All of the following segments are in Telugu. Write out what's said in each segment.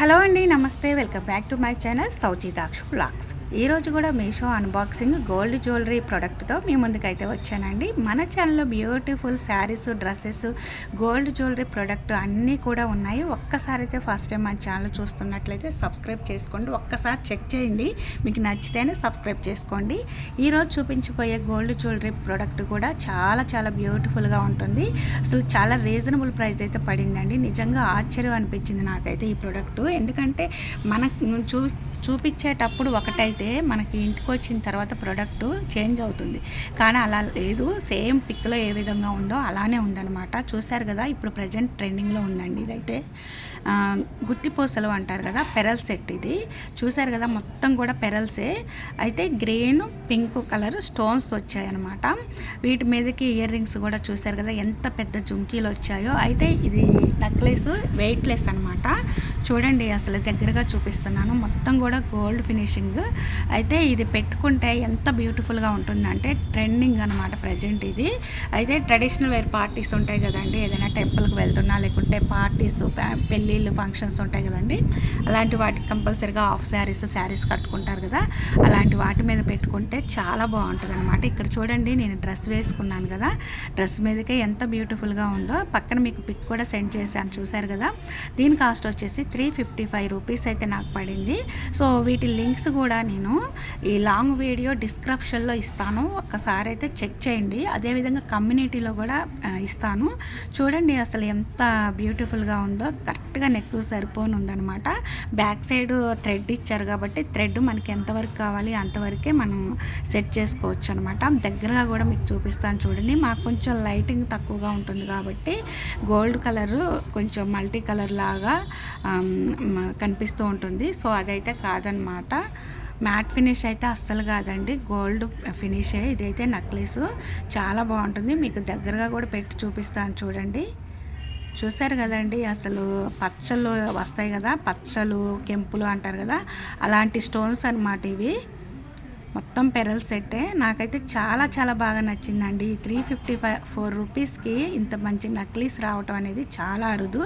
హలో అండి, నమస్తే. Welcome back to my channel Sauchitaksha blogs. ఈరోజు కూడా మీషో అన్బాక్సింగ్ గోల్డ్ జ్యువెలరీ ప్రోడక్ట్తో మీ ముందుకైతే వచ్చానండి. మన ఛానల్లో beautiful saris, dresses, gold jewellery product అన్నీ కూడా ఉన్నాయి. ఒక్కసారి అయితే ఫస్ట్ టైం మన ఛానల్ చూస్తున్నట్లయితే సబ్స్క్రైబ్ చేసుకోండి. ఒక్కసారి చెక్ చేయండి, మీకు నచ్చితేనే సబ్స్క్రైబ్ చేసుకోండి. ఈరోజు చూపించబోయే గోల్డ్ జ్యువెలరీ ప్రోడక్ట్ కూడా చాలా చాలా బ్యూటిఫుల్గా ఉంటుంది. అసలు చాలా రీజనబుల్ ప్రైస్ అయితే పడిందండి. నిజంగా ఆశ్చర్యం అనిపించింది నాకైతే ఈ ప్రోడక్ట్. ఎందుకంటే మనకు చూపించేటప్పుడు ఒకటైతే మనకి ఇంటికి వచ్చిన తర్వాత ప్రోడక్ట్ చేంజ్ అవుతుంది, కానీ అలా లేదు. సేమ్ పిక్లో ఏ విధంగా ఉందో అలానే ఉందన్నమాట. చూశారు కదా, ఇప్పుడు ప్రజెంట్ ట్రెండింగ్లో ఉందండి. ఇదైతే గుత్తిపూసలు అంటారు కదా, పెరల్ సెట్. ఇది చూశారు కదా, మొత్తం కూడా పెరల్సే. అయితే గ్రీన్, పింక్ కలర్ స్టోన్స్ వచ్చాయన్నమాట. వీటి మీదకి ఇయర్ రింగ్స్ కూడా చూశారు కదా, ఎంత పెద్ద జుంకీలు వచ్చాయో. అయితే ఇది నెక్లెస్ వెయిట్లెస్ అనమాట. చూడండి, అసలు దగ్గరగా చూపిస్తున్నాను. మొత్తం కూడా గోల్డ్ ఫినిషింగ్. అయితే ఇది పెట్టుకుంటే ఎంత బ్యూటిఫుల్గా ఉంటుందంటే ట్రెండింగ్ అనమాట ప్రజెంట్ ఇది. అయితే ట్రెడిషనల్ వేర్ పార్టీస్ ఉంటాయి కదండి, ఏదైనా టెంపుల్కి వెళ్తున్నా, లేకుంటే పార్టీస్, పెళ్ళిళ్ళు, ఫంక్షన్స్ ఉంటాయి కదండి, అలాంటి వాటికి కంపల్సరీగా హాఫ్ శారీస్ కట్టుకుంటారు కదా, అలాంటి వాటి మీద పెట్టుకుంటే చాలా బాగుంటుంది అనమాట. ఇక్కడ చూడండి, నేను డ్రెస్ వేసుకున్నాను కదా, డ్రెస్ మీదకే ఎంత బ్యూటిఫుల్గా ఉందో. పక్కన మీకు పిక్ కూడా సెండ్ చేశాను, చూశారు కదా. దీని కాస్ట్ వచ్చేసి 355 రూపీస్ అయితే నాకు పడింది. సో వీటి లింక్స్ కూడా నేను ఈ లాంగ్ వీడియో డిస్క్రిప్షన్లో ఇస్తాను, ఒక్కసారి అయితే చెక్ చేయండి. అదేవిధంగా కమ్యూనిటీలో కూడా ఇస్తాను. చూడండి అసలు ఎంత బ్యూటిఫుల్గా ఉందో. కరెక్ట్గా నెక్ సరిపోని ఉందనమాట. బ్యాక్ సైడ్ థ్రెడ్ ఇచ్చారు కాబట్టి థ్రెడ్ మనకి ఎంతవరకు కావాలి అంతవరకే మనం సెట్ చేసుకోవచ్చు అనమాట. దగ్గరగా కూడా మీకు చూపిస్తాను చూడండి. మాకు కొంచెం లైటింగ్ తక్కువగా ఉంటుంది కాబట్టి గోల్డ్ కలరు కొంచెం మల్టీ కలర్ లాగా కనిపిస్తూ ఉంటుంది. సో అదైతే కాదనమాట. మ్యాట్ ఫినిష్ అయితే అస్సలు కాదండి, గోల్డ్ ఫినిషే. ఇదైతే నెక్లెస్ చాలా బాగుంటుంది. మీకు దగ్గరగా కూడా పెట్టి చూపిస్తాను చూడండి. చూశారు కదండి, అసలు పచ్చలు వస్తాయి కదా, పచ్చలు, కెంపులు అంటారు కదా, అలాంటి స్టోన్స్ అన్నమాట ఇవి. మొత్తం పెరల్ సెట్టే. నాకైతే చాలా చాలా బాగా నచ్చిందండి. 354 రూపీస్కి ఇంత మంచి నక్లీస్ రావటం అనేది చాలా అరుదు.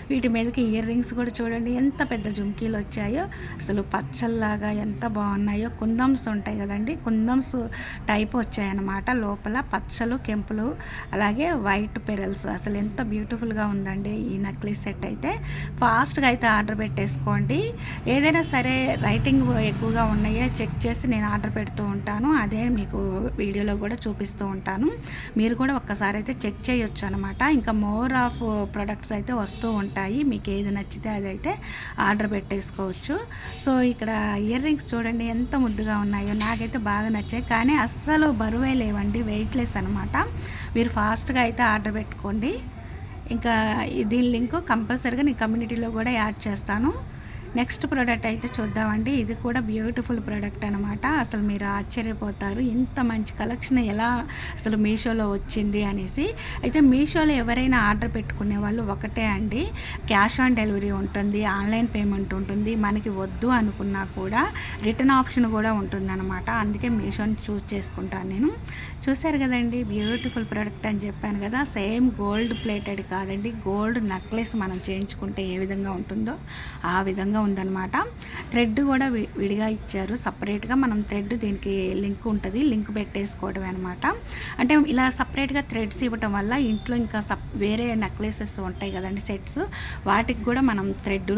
వీటి మీదకి ఇయర్ రింగ్స్ కూడా చూడండి ఎంత పెద్ద జుంకీలు వచ్చాయో. అసలు పచ్చల్లాగా ఎంత బాగున్నాయో. కుందమ్స్ ఉంటాయి కదండి, కుందమ్స్ టైప్ వచ్చాయన్నమాట. లోపల పచ్చలు, కెంపులు, అలాగే వైట్ పెరల్స్. అసలు ఎంత బ్యూటిఫుల్గా ఉందండి ఈ నక్లీస్ సెట్. అయితే ఫాస్ట్గా అయితే ఆర్డర్ పెట్టేసుకోండి. ఏదైనా సరే రైటింగ్ ఎక్కువగా ఉన్నాయో చెక్ చేసి నేను ఆర్డర్ పెడుతూ ఉంటాను. అదే మీకు వీడియోలో కూడా చూపిస్తూ ఉంటాను. మీరు కూడా ఒక్కసారి అయితే చెక్ చేయొచ్చు అనమాట. ఇంకా మోర్ ఆఫ్ ప్రొడక్ట్స్ అయితే వస్తూ ఉంటాయి. మీకు ఏది నచ్చితే అదైతే ఆర్డర్ పెట్టేసుకోవచ్చు. సో ఇక్కడ ఇయర్ రింగ్స్ చూడండి ఎంత ముద్దుగా ఉన్నాయో. నాకైతే బాగా నచ్చాయి, కానీ అస్సలు బరువే లేవండి, వెయిట్లెస్ అనమాట. మీరు ఫాస్ట్గా అయితే ఆర్డర్ పెట్టుకోండి. ఇంకా దీని లింక్ కంపల్సరీగా నేను కమ్యూనిటీలో కూడా యాడ్ చేస్తాను. నెక్స్ట్ ప్రోడక్ట్ అయితే చూద్దామండి. ఇది కూడా బ్యూటిఫుల్ ప్రోడక్ట్ అనమాట. అసలు మీరు ఆశ్చర్యపోతారు, ఇంత మంచి కలెక్షన్ ఎలా అసలు మీషోలో వచ్చింది అనేసి. అయితే మీషోలో ఎవరైనా ఆర్డర్ పెట్టుకునే వాళ్ళు ఒకటే అండి, క్యాష్ ఆన్ డెలివరీ ఉంటుంది, ఆన్లైన్ పేమెంట్ ఉంటుంది. మనకి వద్దు అనుకున్నా కూడా రిటర్న్ ఆప్షన్ కూడా ఉంటుందన్నమాట. అందుకే మీషోని చూస్ చేసుకుంటాను నేను. చూశారు కదండి, బ్యూటిఫుల్ ప్రోడక్ట్ అని చెప్పాను కదా. సేమ్ గోల్డ్ ప్లేటెడ్ కాదండి, గోల్డ్ నెక్లెస్ మనం చేయించుకుంటే ఏ విధంగా ఉంటుందో ఆ విధంగా ఉందన్నమాట. థ్రెడ్ కూడా విడిగా ఇచ్చారు సపరేట్గా. మనం థ్రెడ్ దీనికి లింక్ ఉంటుంది, లింక్ పెట్టేసుకోవడమే అనమాట. అంటే ఇలా సపరేట్గా థ్రెడ్స్ ఇవ్వటం వల్ల ఇంట్లో ఇంకా వేరే నెక్లెసెస్ ఉంటాయి కదండి, సెట్స్, వాటికి కూడా మనం థ్రెడ్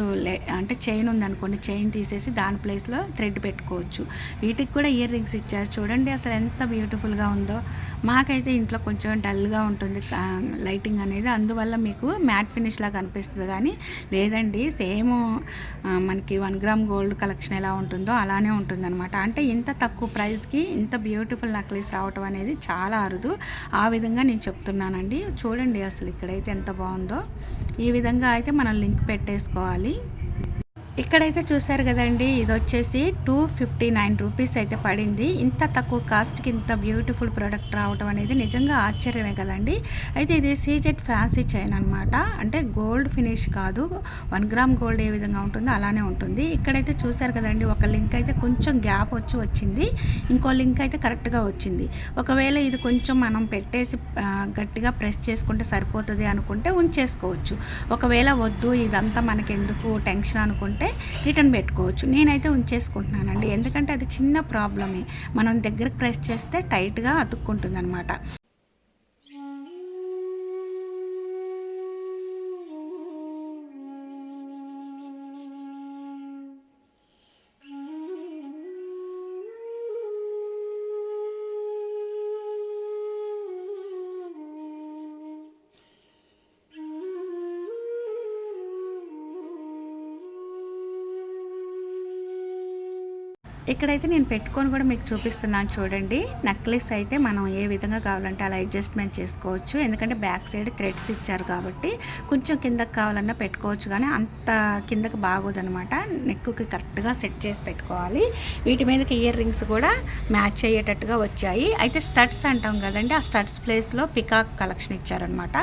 అంటే చైన్ ఉందనుకోండి, చైన్ తీసేసి దాని ప్లేస్లో థ్రెడ్ పెట్టుకోవచ్చు. వీటికి కూడా ఇయర్ రింగ్స్ ఇచ్చారు చూడండి. అసలు ఎంత బ్యూటిఫుల్గా ఉందో. మాకైతే ఇంట్లో కొంచెం డల్గా ఉంటుంది లైటింగ్ అనేది, అందువల్ల మీకు మ్యాట్ ఫినిష్ లాగా అనిపిస్తుంది. కానీ లేదండి, సేమ్ మనకి 1 గ్రామ్ గోల్డ్ కలెక్షన్ ఎలా ఉంటుందో అలానే ఉంటుందన్నమాట. అంటే ఇంత తక్కువ ప్రైస్కి ఇంత బ్యూటిఫుల్ నెక్లెస్ రావటం అనేది చాలా అరుదు. ఆ విధంగా నేను చెప్తున్నానండి. చూడండి అసలు ఇక్కడైతే ఎంత బాగుందో. ఈ విధంగా అయితే మనం లింక్ పెట్టేసుకోవాలి. ఇక్కడైతే చూశారు కదండి, ఇది వచ్చేసి 259 రూపీస్ అయితే పడింది. ఇంత తక్కువ కాస్ట్కి ఇంత బ్యూటిఫుల్ ప్రోడక్ట్ రావడం అనేది నిజంగా ఆశ్చర్యమే కదండి. అయితే ఇది సీజెడ్ ఫ్యాన్సీ చైన్ అనమాట. అంటే గోల్డ్ ఫినిష్ కాదు, 1 గ్రామ్ గోల్డ్ ఏ విధంగా ఉంటుందో అలానే ఉంటుంది. ఇక్కడైతే చూశారు కదండి, ఒక లింక్ అయితే కొంచెం గ్యాప్ వచ్చింది, ఇంకో లింక్ అయితే కరెక్ట్గా వచ్చింది. ఒకవేళ ఇది కొంచెం మనం పెట్టేసి గట్టిగా ప్రెస్ చేసుకుంటే సరిపోతుంది అనుకుంటే ఉంచేసుకోవచ్చు. ఒకవేళ వద్దు ఇదంతా మనకి ఎందుకు టెన్షన్ అనుకుంటే ఉంటే రిటర్న్ పెట్టుకోవచ్చు. నేనైతే ఉంచేసుకుంటున్నానండి, ఎందుకంటే అది చిన్న ప్రాబ్లమే. మనం దగ్గరకు ప్రెస్ చేస్తే టైట్గా అతుక్కుంటుంది అనమాట. ఇక్కడైతే నేను పెట్టుకొని కూడా మీకు చూపిస్తున్నాను చూడండి. నెక్లెస్ అయితే మనం ఏ విధంగా కావాలంటే అలా అడ్జస్ట్మెంట్ చేసుకోవచ్చు, ఎందుకంటే బ్యాక్ సైడ్ థ్రెడ్స్ ఇచ్చారు కాబట్టి కొంచెం కిందకి కావాలన్నా పెట్టుకోవచ్చు, కానీ అంత కిందకి బాగోదనమాట. నెక్కి కరెక్ట్గా సెట్ చేసి పెట్టుకోవాలి. వీటి మీదకి ఇయర్ రింగ్స్ కూడా మ్యాచ్ అయ్యేటట్టుగా వచ్చాయి. అయితే స్టడ్స్ అంటాం కదండి, ఆ స్టడ్స్ ప్లేస్లో పికాక్ కలెక్షన్ ఇచ్చారనమాట.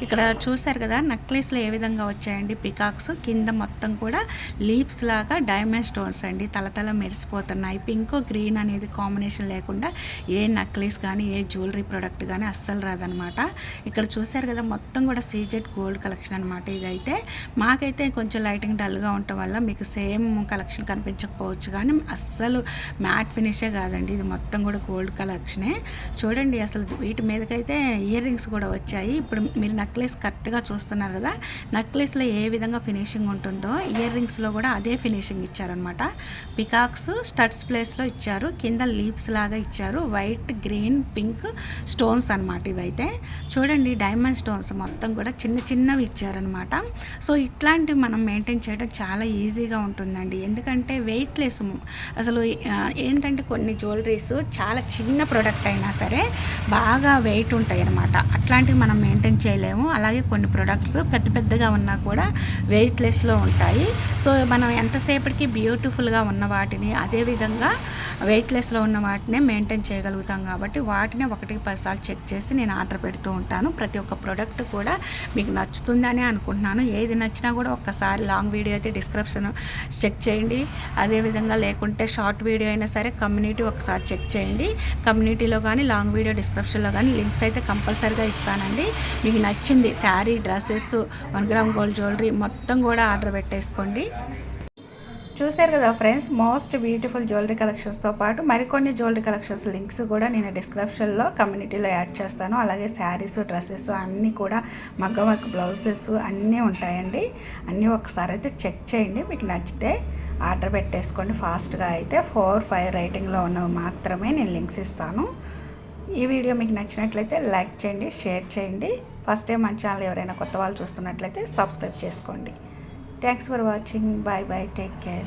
ఇక్కడ చూసారు కదా నెక్లెస్లో ఏ విధంగా వచ్చాయండి పికాక్స్. కింద మొత్తం కూడా లీప్స్ లాగా డైమండ్ స్టోన్స్ అండి, తలతల మెరిసిపోతున్నాయి. పింక్ గ్రీన్ అనేది కాంబినేషన్ లేకుండా ఏ నెక్లెస్ కానీ ఏ జ్యువెలరీ ప్రోడక్ట్ కానీ అస్సలు రాదనమాట. ఇక్కడ చూసారు కదా మొత్తం కూడా సీజెడ్ గోల్డ్ కలెక్షన్ అనమాట. ఇదైతే మాకైతే కొంచెం లైటింగ్ డల్గా ఉండటం వల్ల మీకు సేమ్ కలెక్షన్ కనిపించకపోవచ్చు, కానీ అస్సలు మ్యాట్ ఫినిషే కాదండి, ఇది మొత్తం కూడా గోల్డ్ కలెక్షనే. చూడండి అసలు వీటి మీదకైతే ఇయర్ రింగ్స్ కూడా వచ్చాయి. ఇప్పుడు మీరు నెక్లెస్ కరెక్ట్గా చూస్తున్నారు కదా, నెక్లెస్లో ఏ విధంగా ఫినిషింగ్ ఉంటుందో ఇయర్ రింగ్స్లో కూడా అదే ఫినిషింగ్ ఇచ్చారనమాట. పికాక్స్ స్టడ్స్ ప్లేస్లో ఇచ్చారు, కింద లీప్స్ లాగా ఇచ్చారు, వైట్ గ్రీన్ పింక్ స్టోన్స్ అనమాట. ఇవైతే చూడండి డైమండ్ స్టోన్స్ మొత్తం కూడా చిన్న చిన్నవి ఇచ్చారనమాట. సో ఇట్లాంటివి మనం మెయింటైన్ చేయడం చాలా ఈజీగా ఉంటుందండి, ఎందుకంటే వెయిట్లెస్. అసలు ఏంటంటే కొన్ని జ్యువెలరీస్ చాలా చిన్న ప్రోడక్ట్ అయినా సరే బాగా వెయిట్ ఉంటాయి అనమాట, అట్లాంటివి మనం మెయింటైన్ చేయలేము. అలాగే కొన్ని ప్రొడక్ట్స్ పెద్ద పెద్దగా ఉన్నా కూడా వెయిట్లెస్లో ఉంటాయి. సో మనం ఎంతసేపటికి బ్యూటిఫుల్గా ఉన్న వాటిని అదేవిధంగా వెయిట్లెస్లో ఉన్న వాటినే మెయింటైన్ చేయగలుగుతాం, కాబట్టి వాటిని 1-10 సార్లు చెక్ చేసి నేను ఆర్డర్ పెడుతూ ఉంటాను. ప్రతి ఒక్క ప్రోడక్ట్ కూడా మీకు నచ్చుతుందని అనుకుంటున్నాను. ఏది నచ్చినా కూడా ఒక్కసారి లాంగ్ వీడియో అయితే డిస్క్రిప్షన్ చెక్ చేయండి, అదేవిధంగా లేకుంటే షార్ట్ వీడియో అయినా సరే కమ్యూనిటీ ఒకసారి చెక్ చేయండి. కమ్యూనిటీలో కానీ లాంగ్ వీడియో డిస్క్రిప్షన్లో కానీ లింక్స్ అయితే కంపల్సరీగా ఇస్తానండి. మీకు నచ్చింది sari, dresses, 1 gram gold jewellery మొత్తం కూడా ఆర్డర్ పెట్టేసుకోండి. చూశారు కదా ఫ్రెండ్స్, మోస్ట్ బ్యూటిఫుల్ జ్యువెలరీ కలెక్షన్స్తో పాటు మరికొన్ని జ్యువెలరీ కలెక్షన్స్ లింక్స్ కూడా నేను డిస్క్రిప్షన్లో కమ్యూనిటీలో యాడ్ చేస్తాను. అలాగే శారీస్, డ్రెస్సెస్ అన్నీ కూడా మగ్గం వర్క్ బ్లౌజెస్ అన్నీ ఉంటాయండి. అన్నీ ఒకసారి అయితే చెక్ చేయండి, మీకు నచ్చితే ఆర్డర్ పెట్టేసుకోండి ఫాస్ట్గా. అయితే 4-5 రేటింగ్లో ఉన్నవి మాత్రమే నేను లింక్స్ ఇస్తాను. ఈ వీడియో మీకు నచ్చినట్లయితే లైక్ చేయండి, షేర్ చేయండి. ఫస్ట్ టైం మన ఛానల్ ఎవరైనా కొత్త వాళ్ళు చూస్తున్నట్లయితే సబ్స్క్రైబ్ చేసుకోండి. Thanks for watching. Bye bye. Take care.